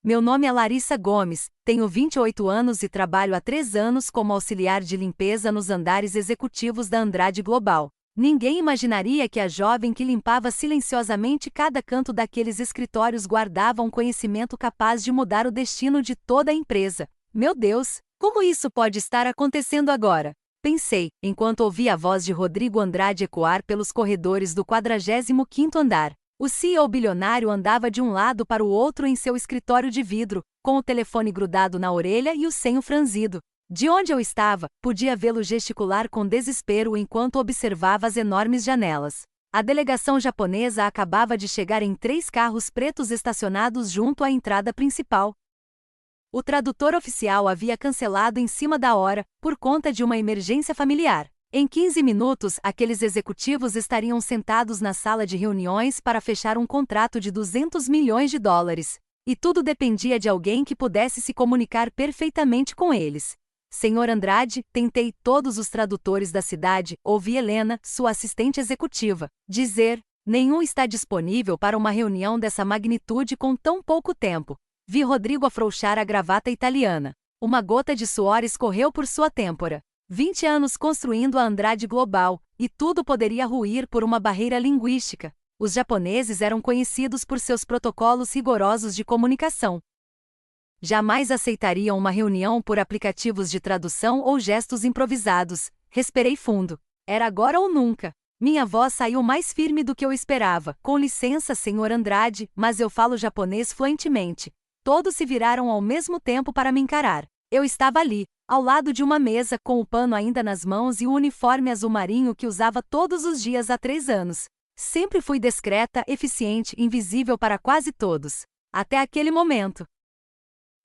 Meu nome é Larissa Gomes, tenho 28 anos e trabalho há 3 anos como auxiliar de limpeza nos andares executivos da Andrade Global. Ninguém imaginaria que a jovem que limpava silenciosamente cada canto daqueles escritórios guardava um conhecimento capaz de mudar o destino de toda a empresa. Meu Deus, como isso pode estar acontecendo agora? Pensei, enquanto ouvia a voz de Rodrigo Andrade ecoar pelos corredores do 45º andar. O CEO bilionário andava de um lado para o outro em seu escritório de vidro, com o telefone grudado na orelha e o senho franzido. De onde eu estava, podia vê-lo gesticular com desespero enquanto observava as enormes janelas. A delegação japonesa acabava de chegar em 3 carros pretos estacionados junto à entrada principal. O tradutor oficial havia cancelado em cima da hora, por conta de uma emergência familiar. Em 15 minutos, aqueles executivos estariam sentados na sala de reuniões para fechar um contrato de 200 milhões de dólares. E tudo dependia de alguém que pudesse se comunicar perfeitamente com eles. Senhor Andrade, tentei todos os tradutores da cidade, ouvi Helena, sua assistente executiva, dizer: nenhum está disponível para uma reunião dessa magnitude com tão pouco tempo. Vi Rodrigo afrouxar a gravata italiana. Uma gota de suor escorreu por sua têmpora. 20 anos construindo a Andrade Global, e tudo poderia ruir por uma barreira linguística. Os japoneses eram conhecidos por seus protocolos rigorosos de comunicação. Jamais aceitariam uma reunião por aplicativos de tradução ou gestos improvisados. Respirei fundo. Era agora ou nunca. Minha voz saiu mais firme do que eu esperava. Com licença, senhor Andrade, mas eu falo japonês fluentemente. Todos se viraram ao mesmo tempo para me encarar. Eu estava ali, ao lado de uma mesa, com o pano ainda nas mãos e o uniforme azul marinho que usava todos os dias há 3 anos. Sempre fui discreta, eficiente, invisível para quase todos. Até aquele momento.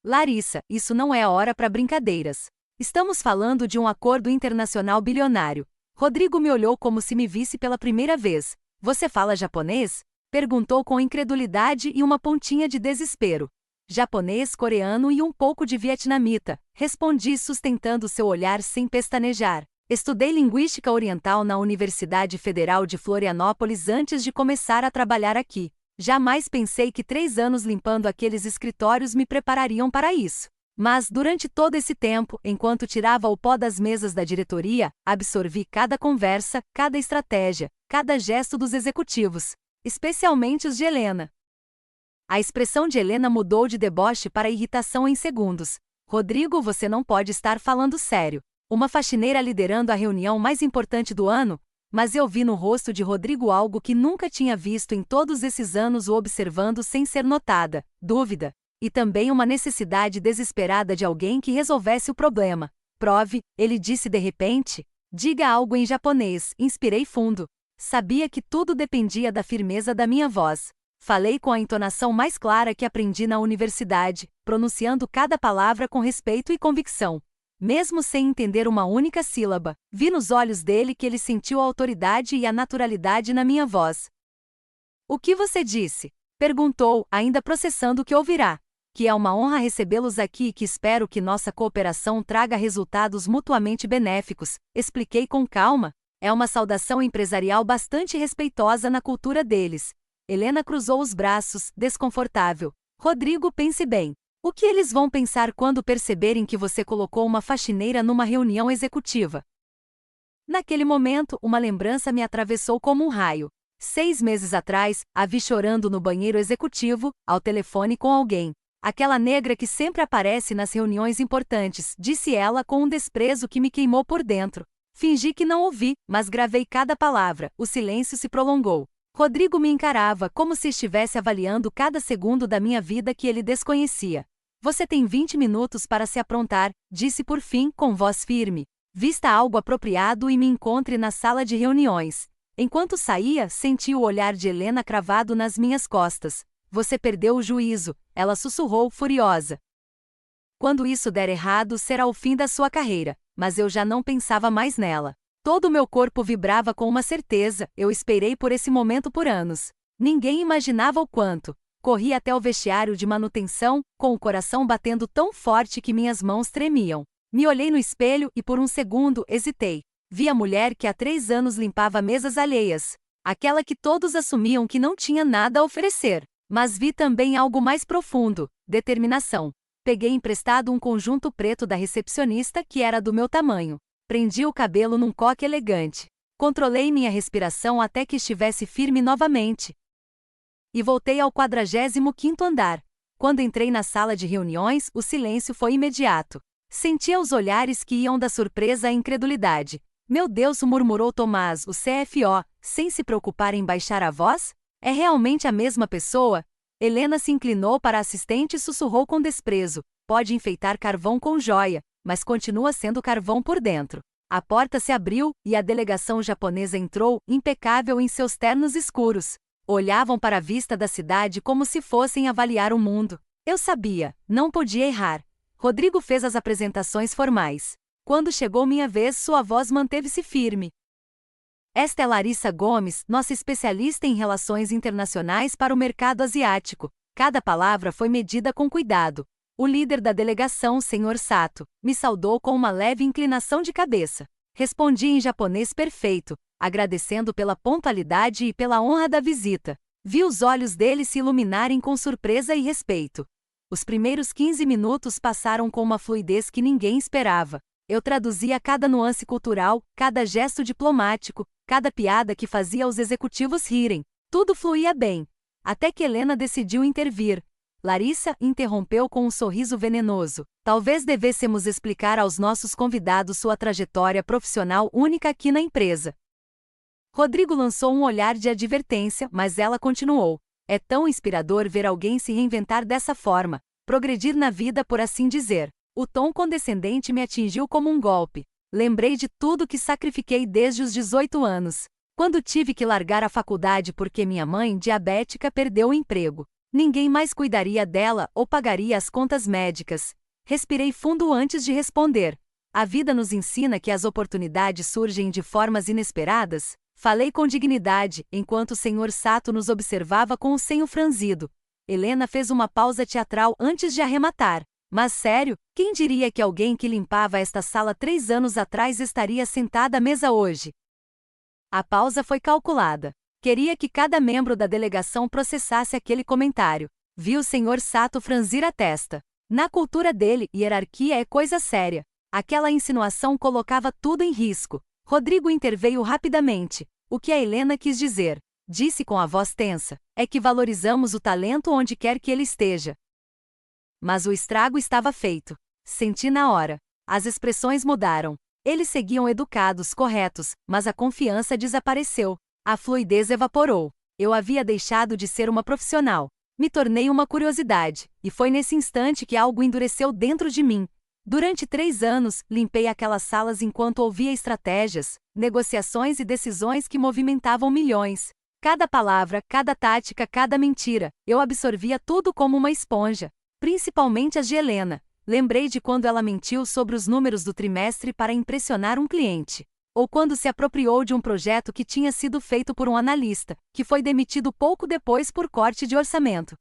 Larissa, isso não é a hora para brincadeiras. Estamos falando de um acordo internacional bilionário. Rodrigo me olhou como se me visse pela primeira vez. Você fala japonês? Perguntou com incredulidade e uma pontinha de desespero. Japonês, coreano e um pouco de vietnamita, respondi sustentando seu olhar sem pestanejar. Estudei linguística oriental na Universidade Federal de Florianópolis antes de começar a trabalhar aqui. Jamais pensei que 3 anos limpando aqueles escritórios me preparariam para isso. Mas, durante todo esse tempo, enquanto tirava o pó das mesas da diretoria, absorvi cada conversa, cada estratégia, cada gesto dos executivos, especialmente os de Helena. A expressão de Helena mudou de deboche para irritação em segundos. Rodrigo, você não pode estar falando sério. Uma faxineira liderando a reunião mais importante do ano? Mas eu vi no rosto de Rodrigo algo que nunca tinha visto em todos esses anos o observando sem ser notada: dúvida. E também uma necessidade desesperada de alguém que resolvesse o problema. Prove, ele disse de repente. Diga algo em japonês, inspirei fundo. Sabia que tudo dependia da firmeza da minha voz. Falei com a entonação mais clara que aprendi na universidade, pronunciando cada palavra com respeito e convicção. Mesmo sem entender uma única sílaba, vi nos olhos dele que ele sentiu a autoridade e a naturalidade na minha voz. O que você disse? Perguntou, ainda processando o que ouvirá. Que é uma honra recebê-los aqui e que espero que nossa cooperação traga resultados mutuamente benéficos, expliquei com calma. É uma saudação empresarial bastante respeitosa na cultura deles. Helena cruzou os braços, desconfortável. Rodrigo, pense bem. O que eles vão pensar quando perceberem que você colocou uma faxineira numa reunião executiva? Naquele momento, uma lembrança me atravessou como um raio. 6 meses atrás, a vi chorando no banheiro executivo, ao telefone com alguém. Aquela negra que sempre aparece nas reuniões importantes, disse ela com um desprezo que me queimou por dentro. Fingi que não ouvi, mas gravei cada palavra. O silêncio se prolongou. Rodrigo me encarava como se estivesse avaliando cada segundo da minha vida que ele desconhecia. Você tem 20 minutos para se aprontar, disse por fim, com voz firme. Vista algo apropriado e me encontre na sala de reuniões. Enquanto saía, senti o olhar de Helena cravado nas minhas costas. Você perdeu o juízo, ela sussurrou, furiosa. Quando isso der errado, será o fim da sua carreira, mas eu já não pensava mais nela. Todo o meu corpo vibrava com uma certeza, eu esperei por esse momento por anos. Ninguém imaginava o quanto. Corri até o vestiário de manutenção, com o coração batendo tão forte que minhas mãos tremiam. Me olhei no espelho e por um segundo hesitei. Vi a mulher que há 3 anos limpava mesas alheias. Aquela que todos assumiam que não tinha nada a oferecer. Mas vi também algo mais profundo. determinação. Peguei emprestado um conjunto preto da recepcionista que era do meu tamanho. Prendi o cabelo num coque elegante. Controlei minha respiração até que estivesse firme novamente. E voltei ao 45º andar. Quando entrei na sala de reuniões, o silêncio foi imediato. Sentia os olhares que iam da surpresa à incredulidade. Meu Deus, murmurou Tomás, o CFO, sem se preocupar em baixar a voz? É realmente a mesma pessoa? Helena se inclinou para a assistente e sussurrou com desprezo. Pode enfeitar carvão com joia, mas continua sendo carvão por dentro. A porta se abriu e a delegação japonesa entrou, impecável em seus ternos escuros. Olhavam para a vista da cidade como se fossem avaliar o mundo. Eu sabia, não podia errar. Rodrigo fez as apresentações formais. Quando chegou minha vez, sua voz manteve-se firme. Esta é Larissa Gomes, nossa especialista em relações internacionais para o mercado asiático. Cada palavra foi medida com cuidado. O líder da delegação, Sr. Sato, me saudou com uma leve inclinação de cabeça. Respondi em japonês perfeito, agradecendo pela pontualidade e pela honra da visita. Vi os olhos dele se iluminarem com surpresa e respeito. Os primeiros 15 minutos passaram com uma fluidez que ninguém esperava. Eu traduzia cada nuance cultural, cada gesto diplomático, cada piada que fazia os executivos rirem. Tudo fluía bem. Até que Helena decidiu intervir. Larissa interrompeu com um sorriso venenoso. Talvez devêssemos explicar aos nossos convidados sua trajetória profissional única aqui na empresa. Rodrigo lançou um olhar de advertência, mas ela continuou. É tão inspirador ver alguém se reinventar dessa forma, progredir na vida, por assim dizer. O tom condescendente me atingiu como um golpe. Lembrei de tudo que sacrifiquei desde os 18 anos. Quando tive que largar a faculdade porque minha mãe, diabética, perdeu o emprego. Ninguém mais cuidaria dela ou pagaria as contas médicas. Respirei fundo antes de responder. A vida nos ensina que as oportunidades surgem de formas inesperadas. Falei com dignidade, enquanto o Sr. Sato nos observava com o senho franzido. Helena fez uma pausa teatral antes de arrematar. Mas sério, quem diria que alguém que limpava esta sala 3 anos atrás estaria sentada à mesa hoje? A pausa foi calculada. Queria que cada membro da delegação processasse aquele comentário. Vi o Sr. Sato franzir a testa. Na cultura dele, hierarquia é coisa séria. Aquela insinuação colocava tudo em risco. Rodrigo interveio rapidamente. O que a Helena quis dizer, disse com a voz tensa, é que valorizamos o talento onde quer que ele esteja. Mas o estrago estava feito. Senti na hora. As expressões mudaram. Eles seguiam educados, corretos, mas a confiança desapareceu. A fluidez evaporou. Eu havia deixado de ser uma profissional. Me tornei uma curiosidade, e foi nesse instante que algo endureceu dentro de mim. Durante 3 anos, limpei aquelas salas enquanto ouvia estratégias, negociações e decisões que movimentavam milhões. Cada palavra, cada tática, cada mentira, eu absorvia tudo como uma esponja. Principalmente as de Helena. Lembrei de quando ela mentiu sobre os números do trimestre para impressionar um cliente. Ou quando se apropriou de um projeto que tinha sido feito por um analista, que foi demitido pouco depois por corte de orçamento.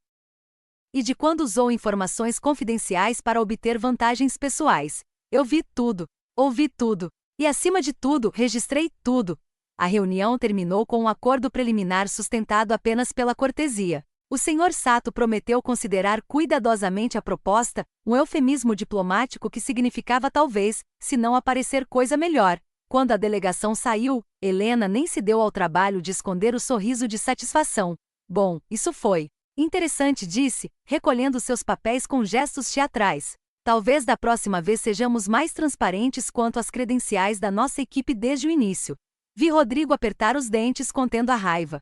E de quando usou informações confidenciais para obter vantagens pessoais. Eu vi tudo, ouvi tudo, e acima de tudo, registrei tudo. A reunião terminou com um acordo preliminar sustentado apenas pela cortesia. O Sr. Sato prometeu considerar cuidadosamente a proposta, um eufemismo diplomático que significava talvez, se não aparecer coisa melhor. Quando a delegação saiu, Helena nem se deu ao trabalho de esconder o sorriso de satisfação. Bom, isso foi interessante, disse, recolhendo seus papéis com gestos teatrais. Talvez da próxima vez sejamos mais transparentes quanto às credenciais da nossa equipe desde o início. Vi Rodrigo apertar os dentes contendo a raiva.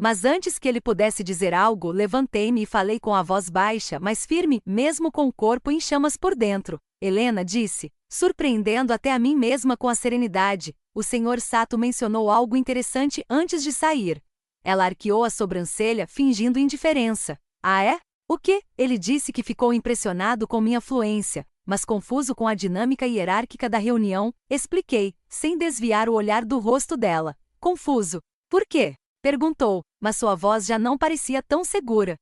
Mas antes que ele pudesse dizer algo, levantei-me e falei com a voz baixa, mas firme, mesmo com o corpo em chamas por dentro. Helena, disse, surpreendendo até a mim mesma com a serenidade, o Sr. Sato mencionou algo interessante antes de sair. Ela arqueou a sobrancelha, fingindo indiferença. Ah, é? O quê? Ele disse que ficou impressionado com minha fluência, mas confuso com a dinâmica hierárquica da reunião, expliquei, sem desviar o olhar do rosto dela. Confuso. Por quê? Perguntou, mas sua voz já não parecia tão segura.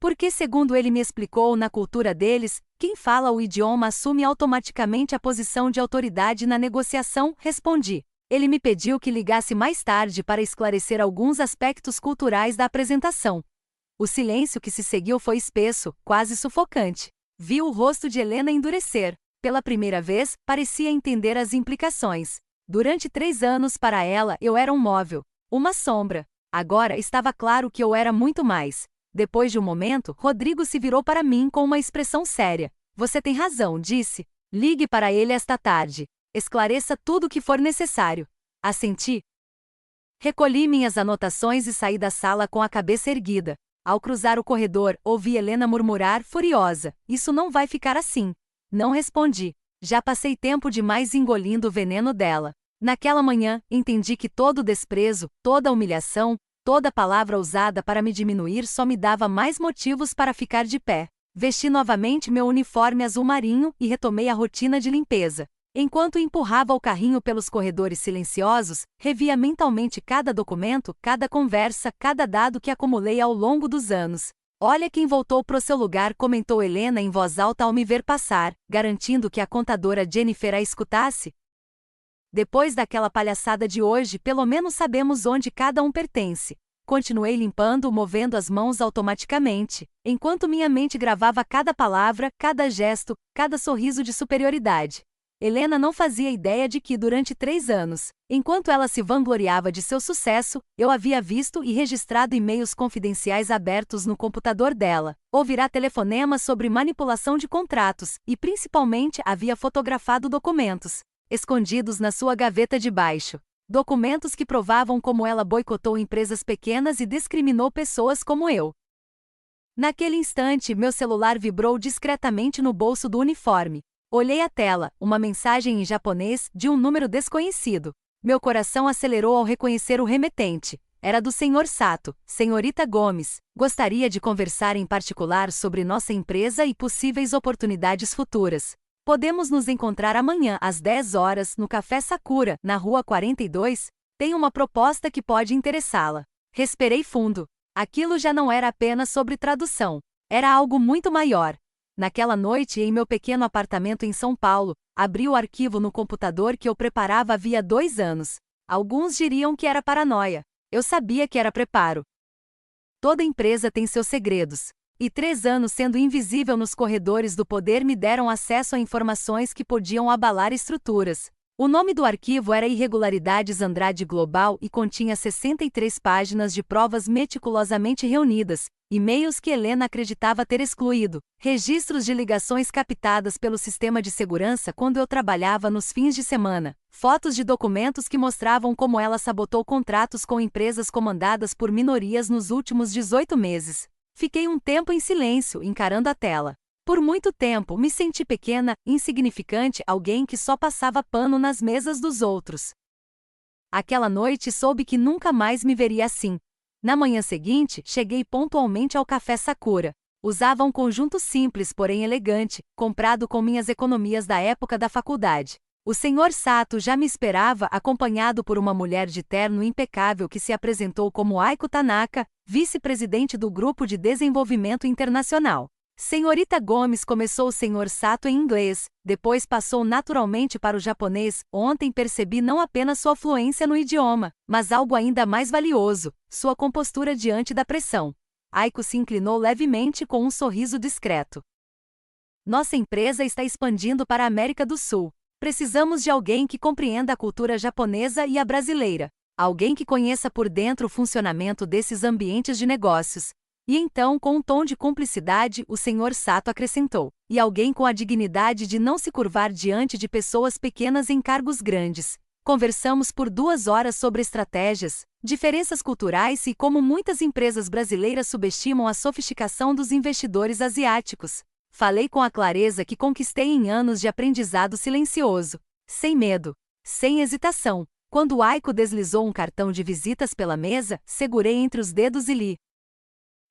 Porque, segundo ele me explicou, na cultura deles, quem fala o idioma assume automaticamente a posição de autoridade na negociação, respondi. Ele me pediu que ligasse mais tarde para esclarecer alguns aspectos culturais da apresentação. O silêncio que se seguiu foi espesso, quase sufocante. Vi o rosto de Helena endurecer. Pela primeira vez, parecia entender as implicações. Durante 3 anos para ela eu era um móvel, uma sombra. Agora estava claro que eu era muito mais. Depois de um momento, Rodrigo se virou para mim com uma expressão séria. Você tem razão, disse. Ligue para ele esta tarde. Esclareça tudo o que for necessário. Assenti. Recolhi minhas anotações e saí da sala com a cabeça erguida. Ao cruzar o corredor, ouvi Helena murmurar, furiosa. Isso não vai ficar assim. Não respondi. Já passei tempo demais engolindo o veneno dela. Naquela manhã, entendi que todo desprezo, toda humilhação, toda palavra usada para me diminuir só me dava mais motivos para ficar de pé. Vesti novamente meu uniforme azul marinho e retomei a rotina de limpeza. Enquanto empurrava o carrinho pelos corredores silenciosos, revia mentalmente cada documento, cada conversa, cada dado que acumulei ao longo dos anos. Olha quem voltou pro seu lugar, comentou Helena em voz alta ao me ver passar, garantindo que a contadora Jennifer a escutasse. Depois daquela palhaçada de hoje, pelo menos sabemos onde cada um pertence. Continuei limpando, movendo as mãos automaticamente, enquanto minha mente gravava cada palavra, cada gesto, cada sorriso de superioridade. Helena não fazia ideia de que, durante 3 anos, enquanto ela se vangloriava de seu sucesso, eu havia visto e registrado e-mails confidenciais abertos no computador dela, ouvirá telefonemas sobre manipulação de contratos e, principalmente, havia fotografado documentos escondidos na sua gaveta de baixo. Documentos que provavam como ela boicotou empresas pequenas e discriminou pessoas como eu. Naquele instante, meu celular vibrou discretamente no bolso do uniforme. Olhei a tela, uma mensagem em japonês, de um número desconhecido. Meu coração acelerou ao reconhecer o remetente. Era do Sr. Sato, Senhorita Gomes. Gostaria de conversar em particular sobre nossa empresa e possíveis oportunidades futuras. Podemos nos encontrar amanhã às 10 horas no Café Sakura, na Rua 42? Tenho uma proposta que pode interessá-la. Respirei fundo. Aquilo já não era apenas sobre tradução. Era algo muito maior. Naquela noite, em meu pequeno apartamento em São Paulo, abri o arquivo no computador que eu preparava havia 2 anos. Alguns diriam que era paranoia. Eu sabia que era preparo. Toda empresa tem seus segredos. E 3 anos sendo invisível nos corredores do poder me deram acesso a informações que podiam abalar estruturas. O nome do arquivo era Irregularidades Andrade Global e continha 63 páginas de provas meticulosamente reunidas, e-mails que Helena acreditava ter excluído, registros de ligações captadas pelo sistema de segurança quando eu trabalhava nos fins de semana, fotos de documentos que mostravam como ela sabotou contratos com empresas comandadas por minorias nos últimos 18 meses. Fiquei um tempo em silêncio, encarando a tela. Por muito tempo, me senti pequena, insignificante, alguém que só passava pano nas mesas dos outros. Aquela noite soube que nunca mais me veria assim. Na manhã seguinte, cheguei pontualmente ao Café Sakura. Usava um conjunto simples, porém elegante, comprado com minhas economias da época da faculdade. O Sr. Sato já me esperava, acompanhado por uma mulher de terno impecável que se apresentou como Aiko Tanaka, vice-presidente do Grupo de Desenvolvimento Internacional. Senhorita Gomes, começou o Sr. Sato em inglês, depois passou naturalmente para o japonês. Ontem percebi não apenas sua fluência no idioma, mas algo ainda mais valioso, sua compostura diante da pressão. Aiko se inclinou levemente com um sorriso discreto. Nossa empresa está expandindo para a América do Sul. Precisamos de alguém que compreenda a cultura japonesa e a brasileira. Alguém que conheça por dentro o funcionamento desses ambientes de negócios. E então, com um tom de cumplicidade, o Sr. Sato acrescentou: e alguém com a dignidade de não se curvar diante de pessoas pequenas em cargos grandes. Conversamos por 2 horas sobre estratégias, diferenças culturais e como muitas empresas brasileiras subestimam a sofisticação dos investidores asiáticos. Falei com a clareza que conquistei em anos de aprendizado silencioso. Sem medo. Sem hesitação. Quando Aiko deslizou um cartão de visitas pela mesa, segurei entre os dedos e li: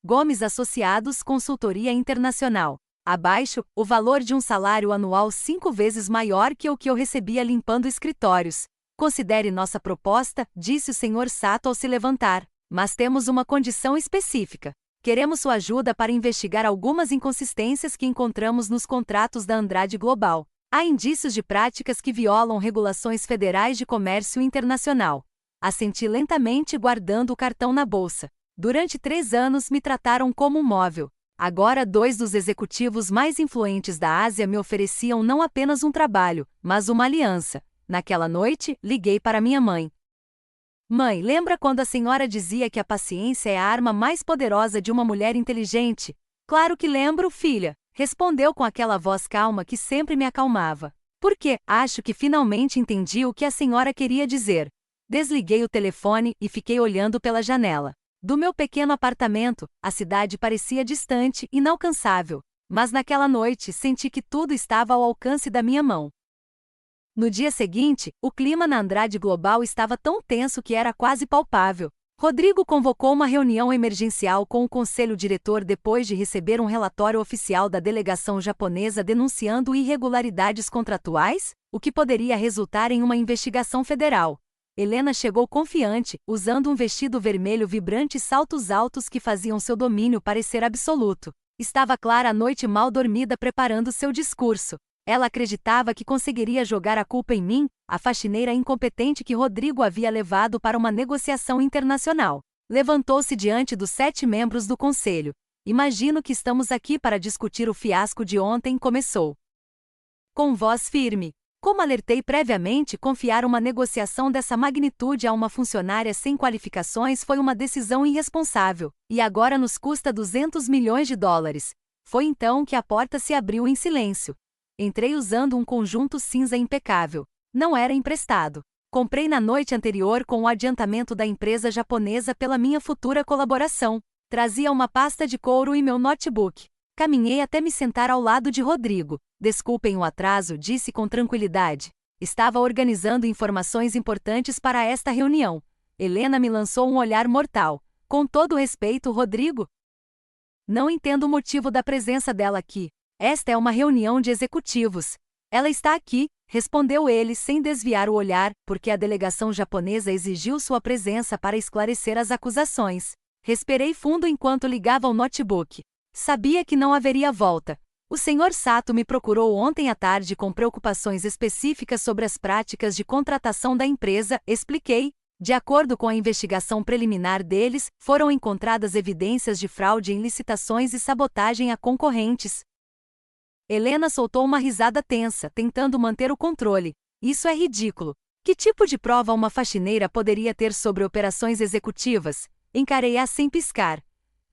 Gomes Associados, Consultoria Internacional. Abaixo, o valor de um salário anual 5 vezes maior que o que eu recebia limpando escritórios. Considere nossa proposta, disse o Sr. Sato ao se levantar. Mas temos uma condição específica. Queremos sua ajuda para investigar algumas inconsistências que encontramos nos contratos da Andrade Global. Há indícios de práticas que violam regulações federais de comércio internacional. Assenti lentamente, guardando o cartão na bolsa. Durante 3 anos me trataram como um móvel. Agora 2 dos executivos mais influentes da Ásia me ofereciam não apenas um trabalho, mas uma aliança. Naquela noite, liguei para minha mãe. Mãe, lembra quando a senhora dizia que a paciência é a arma mais poderosa de uma mulher inteligente? Claro que lembro, filha, respondeu com aquela voz calma que sempre me acalmava. Porque acho que finalmente entendi o que a senhora queria dizer. Desliguei o telefone e fiquei olhando pela janela. Do meu pequeno apartamento, a cidade parecia distante e inalcançável, mas naquela noite senti que tudo estava ao alcance da minha mão. No dia seguinte, o clima na Andrade Global estava tão tenso que era quase palpável. Rodrigo convocou uma reunião emergencial com o conselho diretor depois de receber um relatório oficial da delegação japonesa denunciando irregularidades contratuais, o que poderia resultar em uma investigação federal. Helena chegou confiante, usando um vestido vermelho vibrante e saltos altos que faziam seu domínio parecer absoluto. Estava Clara à noite mal dormida preparando seu discurso. Ela acreditava que conseguiria jogar a culpa em mim, a faxineira incompetente que Rodrigo havia levado para uma negociação internacional. Levantou-se diante dos 7 membros do conselho. Imagino que estamos aqui para discutir o fiasco de ontem, começou. Com voz firme. Como alertei previamente, confiar uma negociação dessa magnitude a uma funcionária sem qualificações foi uma decisão irresponsável, e agora nos custa 200 milhões de dólares. Foi então que a porta se abriu em silêncio. Entrei usando um conjunto cinza impecável. Não era emprestado. Comprei na noite anterior com o adiantamento da empresa japonesa pela minha futura colaboração. Trazia uma pasta de couro e meu notebook. Caminhei até me sentar ao lado de Rodrigo. Desculpem o atraso, disse com tranquilidade. Estava organizando informações importantes para esta reunião. Helena me lançou um olhar mortal. Com todo respeito, Rodrigo? Não entendo o motivo da presença dela aqui. Esta é uma reunião de executivos. Ela está aqui, respondeu ele sem desviar o olhar, porque a delegação japonesa exigiu sua presença para esclarecer as acusações. Respirei fundo enquanto ligava o notebook. Sabia que não haveria volta. O Sr. Sato me procurou ontem à tarde com preocupações específicas sobre as práticas de contratação da empresa, expliquei. De acordo com a investigação preliminar deles, foram encontradas evidências de fraude em licitações e sabotagem a concorrentes. Helena soltou uma risada tensa, tentando manter o controle. Isso é ridículo. Que tipo de prova uma faxineira poderia ter sobre operações executivas? Encarei-a sem piscar.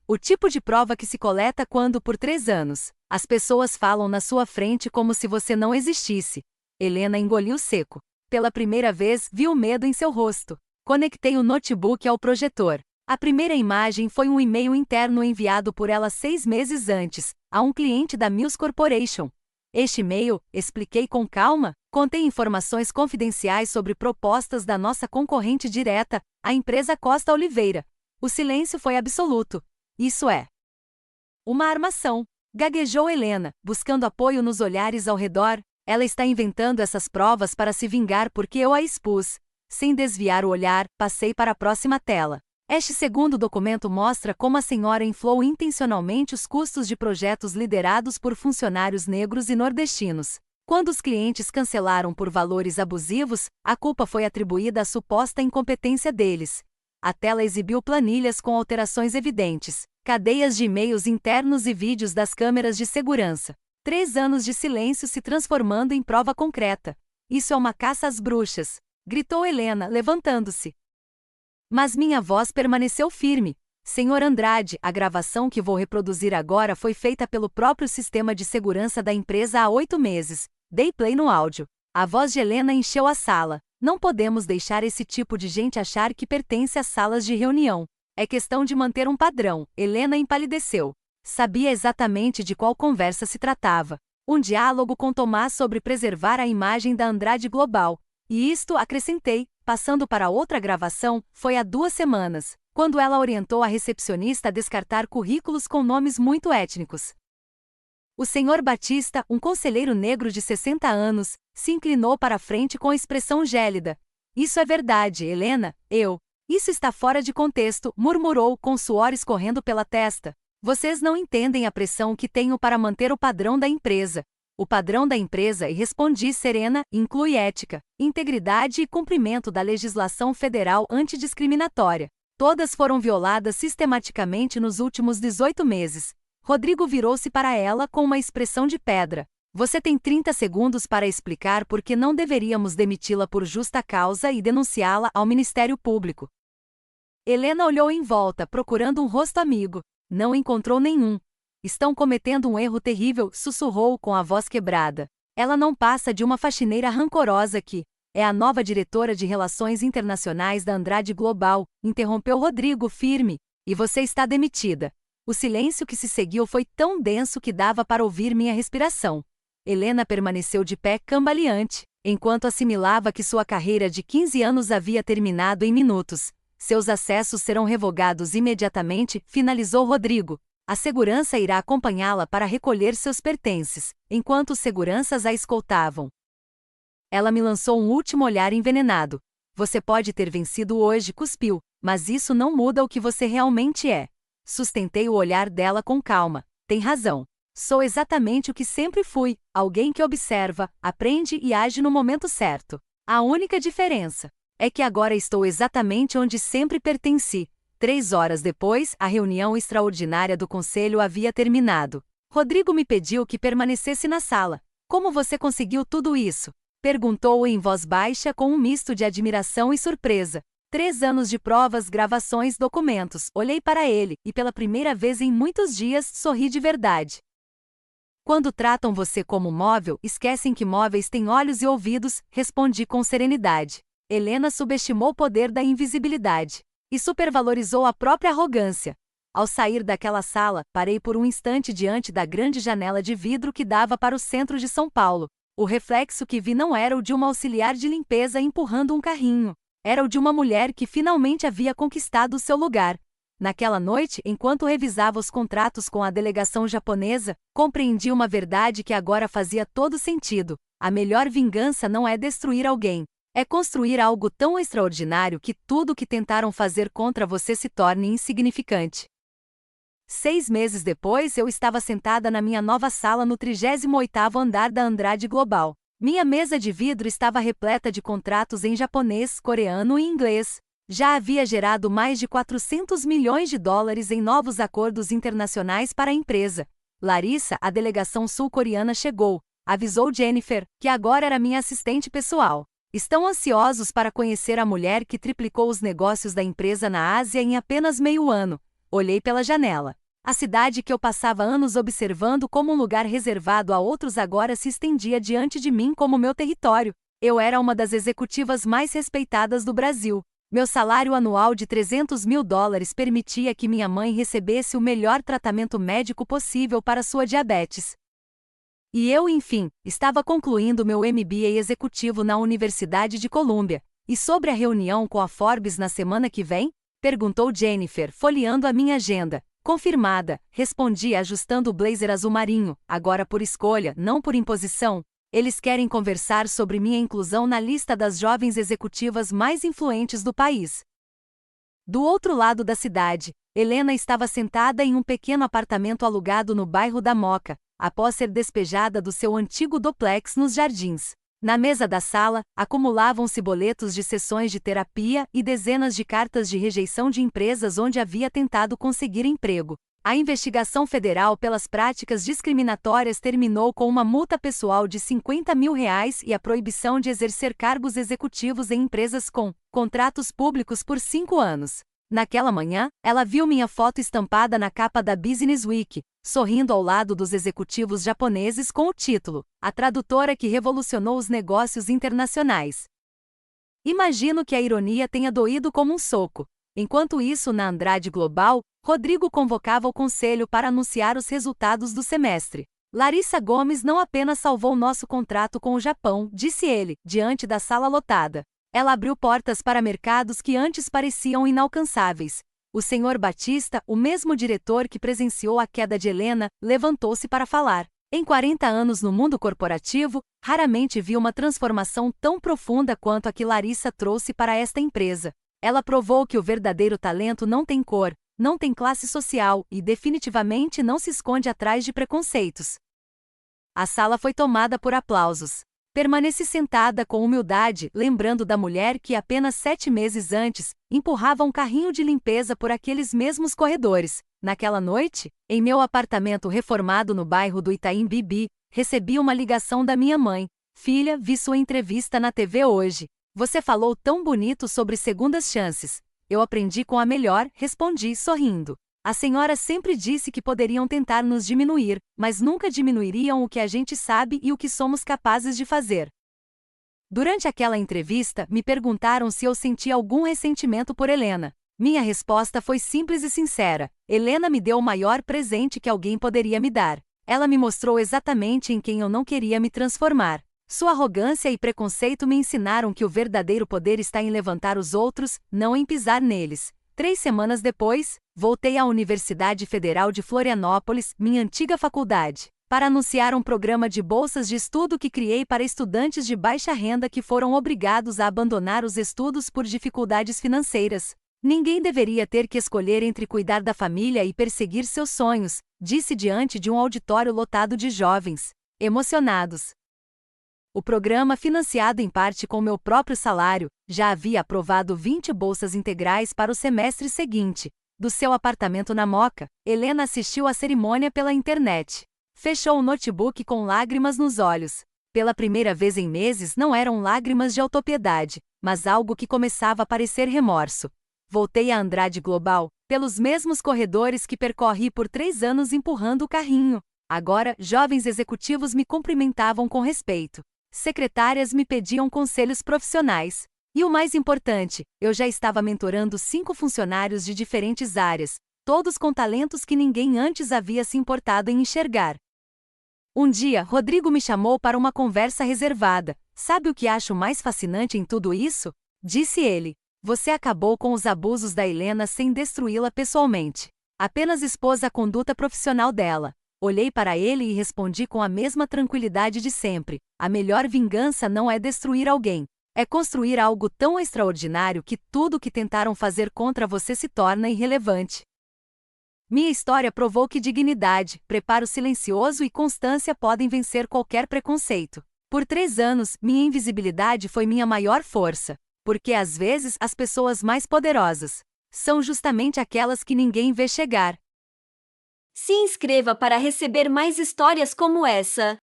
O tipo de prova que se coleta quando, por 3 anos, as pessoas falam na sua frente como se você não existisse. Helena engoliu seco. Pela primeira vez, vi o medo em seu rosto. Conectei o notebook ao projetor. A primeira imagem foi um e-mail interno enviado por ela 6 meses antes, a um cliente da Mills Corporation. Este e-mail, expliquei com calma, contém informações confidenciais sobre propostas da nossa concorrente direta, a empresa Costa Oliveira. O silêncio foi absoluto. Isso é uma armação. Gaguejou Helena, buscando apoio nos olhares ao redor. Ela está inventando essas provas para se vingar porque eu a expus. Sem desviar o olhar, passei para a próxima tela. Este segundo documento mostra como a senhora inflou intencionalmente os custos de projetos liderados por funcionários negros e nordestinos. Quando os clientes cancelaram por valores abusivos, a culpa foi atribuída à suposta incompetência deles. A tela exibiu planilhas com alterações evidentes, cadeias de e-mails internos e vídeos das câmeras de segurança. 3 anos de silêncio se transformando em prova concreta. Isso é uma caça às bruxas, gritou Helena, levantando-se. Mas minha voz permaneceu firme. Senhor Andrade, a gravação que vou reproduzir agora foi feita pelo próprio sistema de segurança da empresa há 8 meses. Dei play no áudio. A voz de Helena encheu a sala. Não podemos deixar esse tipo de gente achar que pertence às salas de reunião. É questão de manter um padrão. Helena empalideceu. Sabia exatamente de qual conversa se tratava. Um diálogo com Tomás sobre preservar a imagem da Andrade Global. E isto, acrescentei, passando para outra gravação, foi há 2 semanas, quando ela orientou a recepcionista a descartar currículos com nomes muito étnicos. O Sr. Batista, um conselheiro negro de 60 anos, se inclinou para a frente com expressão gélida. Isso é verdade, Helena, Isso está fora de contexto, murmurou, com suor escorrendo pela testa. Vocês não entendem a pressão que tenho para manter o padrão da empresa. O padrão da empresa, e respondi serena, inclui ética, integridade e cumprimento da legislação federal antidiscriminatória. Todas foram violadas sistematicamente nos últimos 18 meses. Rodrigo virou-se para ela com uma expressão de pedra. Você tem 30 segundos para explicar por que não deveríamos demiti-la por justa causa e denunciá-la ao Ministério Público. Helena olhou em volta, procurando um rosto amigo. Não encontrou nenhum. Estão cometendo um erro terrível, sussurrou com a voz quebrada. Ela não passa de uma faxineira rancorosa que é a nova diretora de Relações Internacionais da Andrade Global, interrompeu Rodrigo firme. E você está demitida. O silêncio que se seguiu foi tão denso que dava para ouvir minha respiração. Helena permaneceu de pé cambaleante, enquanto assimilava que sua carreira de 15 anos havia terminado em minutos. Seus acessos serão revogados imediatamente, finalizou Rodrigo. A segurança irá acompanhá-la para recolher seus pertences, enquanto os seguranças a escoltavam. Ela me lançou um último olhar envenenado. Você pode ter vencido hoje, cuspiu, mas isso não muda o que você realmente é. Sustentei o olhar dela com calma. Tem razão. Sou exatamente o que sempre fui, alguém que observa, aprende e age no momento certo. A única diferença é que agora estou exatamente onde sempre pertenci. 3 horas depois, a reunião extraordinária do conselho havia terminado. Rodrigo me pediu que permanecesse na sala. Como você conseguiu tudo isso? Perguntou em voz baixa com um misto de admiração e surpresa. 3 anos de provas, gravações, documentos. Olhei para ele, e pela primeira vez em muitos dias, sorri de verdade. Quando tratam você como móvel, esquecem que móveis têm olhos e ouvidos, respondi com serenidade. Helena subestimou o poder da invisibilidade. E supervalorizou a própria arrogância. Ao sair daquela sala, parei por um instante diante da grande janela de vidro que dava para o centro de São Paulo. O reflexo que vi não era o de uma auxiliar de limpeza empurrando um carrinho. Era o de uma mulher que finalmente havia conquistado o seu lugar. Naquela noite, enquanto revisava os contratos com a delegação japonesa, compreendi uma verdade que agora fazia todo sentido. A melhor vingança não é destruir alguém. É construir algo tão extraordinário que tudo o que tentaram fazer contra você se torne insignificante. 6 meses depois, eu estava sentada na minha nova sala no 38º andar da Andrade Global. Minha mesa de vidro estava repleta de contratos em japonês, coreano e inglês. Já havia gerado mais de 400 milhões de dólares em novos acordos internacionais para a empresa. Larissa, a delegação sul-coreana, chegou. Avisou Jennifer, que agora era minha assistente pessoal. Estão ansiosos para conhecer a mulher que triplicou os negócios da empresa na Ásia em apenas meio ano. Olhei pela janela. A cidade que eu passava anos observando como um lugar reservado a outros agora se estendia diante de mim como meu território. Eu era uma das executivas mais respeitadas do Brasil. Meu salário anual de 300 mil dólares permitia que minha mãe recebesse o melhor tratamento médico possível para sua diabetes. E eu, enfim, estava concluindo meu MBA executivo na Universidade de Colômbia. E sobre a reunião com a Forbes na semana que vem? Perguntou Jennifer, folheando a minha agenda. Confirmada, respondi ajustando o blazer azul marinho, agora por escolha, não por imposição. Eles querem conversar sobre minha inclusão na lista das jovens executivas mais influentes do país. Do outro lado da cidade, Helena estava sentada em um pequeno apartamento alugado no bairro da Moca, após ser despejada do seu antigo duplex nos jardins. Na mesa da sala, acumulavam-se boletos de sessões de terapia e dezenas de cartas de rejeição de empresas onde havia tentado conseguir emprego. A investigação federal pelas práticas discriminatórias terminou com uma multa pessoal de R$50 mil e a proibição de exercer cargos executivos em empresas com contratos públicos por 5 anos. Naquela manhã, ela viu minha foto estampada na capa da Business Week, sorrindo ao lado dos executivos japoneses com o título A Tradutora que Revolucionou os Negócios Internacionais. Imagino que a ironia tenha doído como um soco. Enquanto isso, na Andrade Global, Rodrigo convocava o conselho para anunciar os resultados do semestre. Larissa Gomes não apenas salvou nosso contrato com o Japão, disse ele, diante da sala lotada. Ela abriu portas para mercados que antes pareciam inalcançáveis. O Sr. Batista, o mesmo diretor que presenciou a queda de Helena, levantou-se para falar. Em 40 anos no mundo corporativo, raramente vi uma transformação tão profunda quanto a que Larissa trouxe para esta empresa. Ela provou que o verdadeiro talento não tem cor, não tem classe social e definitivamente não se esconde atrás de preconceitos. A sala foi tomada por aplausos. Permaneci sentada com humildade, lembrando da mulher que apenas 7 meses antes, empurrava um carrinho de limpeza por aqueles mesmos corredores. Naquela noite, em meu apartamento reformado no bairro do Itaim Bibi, recebi uma ligação da minha mãe. Filha, vi sua entrevista na TV hoje. Você falou tão bonito sobre segundas chances. Eu aprendi com a melhor, respondi, sorrindo. A senhora sempre disse que poderiam tentar nos diminuir, mas nunca diminuiriam o que a gente sabe e o que somos capazes de fazer. Durante aquela entrevista, me perguntaram se eu sentia algum ressentimento por Helena. Minha resposta foi simples e sincera. Helena me deu o maior presente que alguém poderia me dar. Ela me mostrou exatamente em quem eu não queria me transformar. Sua arrogância e preconceito me ensinaram que o verdadeiro poder está em levantar os outros, não em pisar neles. 3 semanas depois, voltei à Universidade Federal de Florianópolis, minha antiga faculdade, para anunciar um programa de bolsas de estudo que criei para estudantes de baixa renda que foram obrigados a abandonar os estudos por dificuldades financeiras. Ninguém deveria ter que escolher entre cuidar da família e perseguir seus sonhos, disse diante de um auditório lotado de jovens, emocionados. O programa, financiado em parte com meu próprio salário, já havia aprovado 20 bolsas integrais para o semestre seguinte. Do seu apartamento na Moca, Helena assistiu à cerimônia pela internet. Fechou o notebook com lágrimas nos olhos. Pela primeira vez em meses não eram lágrimas de autopiedade, mas algo que começava a parecer remorso. Voltei a Andrade Global, pelos mesmos corredores que percorri por 3 anos empurrando o carrinho. Agora, jovens executivos me cumprimentavam com respeito. Secretárias me pediam conselhos profissionais. E o mais importante, eu já estava mentorando 5 funcionários de diferentes áreas, todos com talentos que ninguém antes havia se importado em enxergar. Um dia, Rodrigo me chamou para uma conversa reservada. Sabe o que acho mais fascinante em tudo isso? Disse ele. Você acabou com os abusos da Helena sem destruí-la pessoalmente. Apenas expôs a conduta profissional dela. Olhei para ele e respondi com a mesma tranquilidade de sempre. A melhor vingança não é destruir alguém. É construir algo tão extraordinário que tudo o que tentaram fazer contra você se torna irrelevante. Minha história provou que dignidade, preparo silencioso e constância podem vencer qualquer preconceito. Por 3 anos, minha invisibilidade foi minha maior força. Porque às vezes as pessoas mais poderosas são justamente aquelas que ninguém vê chegar. Se inscreva para receber mais histórias como essa.